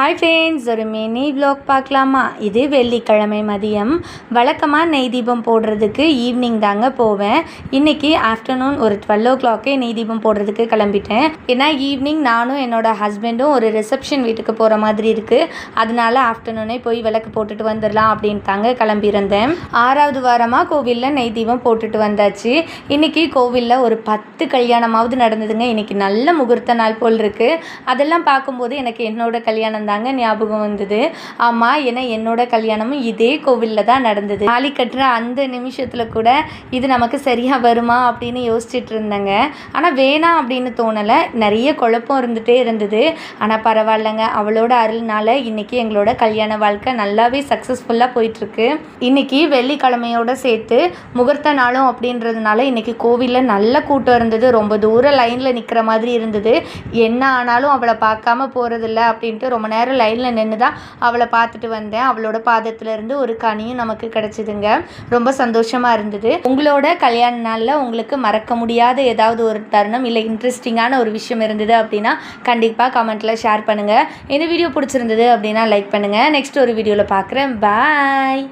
Hi friends, ஒரு mini vlog பார்க்கலாமா? இது வெள்ளிக்கிழமை மதியம். வழக்கமாக நெய் தீபம் போடுறதுக்கு ஈவினிங் தாங்க போவேன். இன்றைக்கி ஆஃப்டர்நூன் ஒரு 12 o'clock நெய் தீபம் போடுறதுக்கு கிளம்பிட்டேன். ஏன்னா ஈவினிங் நானும் என்னோடய ஹஸ்பண்டும் ஒரு ரிசப்ஷன் வீட்டுக்கு போகிற மாதிரி இருக்குது. அதனால ஆஃப்டர்நூனே போய் விளக்கு போட்டுட்டு வந்துடலாம் அப்படின்னு தாங்க கிளம்பியிருந்தேன். 6வது வாரமாக கோவிலில் நெய் தீபம் போட்டுட்டு வந்தாச்சு. இன்றைக்கி கோவிலில் ஒரு 10 கல்யாணமாவது நடந்ததுங்க. இன்றைக்கி நல்ல முகூர்த்த நாள் போல் இருக்குது. அதெல்லாம் பார்க்கும்போது எனக்கு என்னோட கல்யாணம் தாங்க ஞாபகம் வந்தது. ஆமாம், ஏன்னா என்னோட கல்யாணமும் இதே கோவிலில் தான் நடந்தது. தாலி கட்டுற அந்த நிமிஷத்தில் கூட இது நமக்கு சரியாக வருமா அப்படின்னு யோசிச்சுட்டு இருந்தேங்க. ஆனால் வேணாம் அப்படின்னு தோணலை. நிறைய குழப்பம் இருந்துகிட்டே இருந்தது. ஆனால் பரவாயில்லைங்க, அவளோட அருள்னால இன்றைக்கி எங்களோட கல்யாண வாழ்க்கை நல்லாவே சக்ஸஸ்ஃபுல்லாக போயிட்டுருக்கு. இன்றைக்கி வெள்ளிக்கிழமையோடு சேர்த்து முகூர்த்த நாளும் அப்படின்றதுனால இன்றைக்கி கோவிலில் நல்ல கூட்டம் இருந்தது. ரொம்ப தூரம் லைனில் நிற்கிற மாதிரி இருந்தது. என்ன ஆனாலும் அவளை பார்க்காம போகிறதில்ல அப்படின்ட்டு ரொம்ப நேரம் லைனில் நின்று தான் அவளை பார்த்துட்டு வந்தேன். அவளோட பாதத்துலேருந்து ஒரு கனியும் நமக்கு கிடச்சிதுங்க. ரொம்ப சந்தோஷமாக இருந்தது. உங்களோட கல்யாண நாளில் உங்களுக்கு மறக்க முடியாத ஏதாவது ஒரு தருணம் இல்லை இன்ட்ரெஸ்டிங்கான ஒரு விஷயம் இருந்தது அப்படின்னா கண்டிப்பாக கமெண்ட்டில் ஷேர் பண்ணுங்கள். இந்த வீடியோ பிடிச்சிருந்தது அப்படின்னா லைக் பண்ணுங்கள். நெக்ஸ்ட் ஒரு வீடியோவில் பார்க்குறேன். பாய்.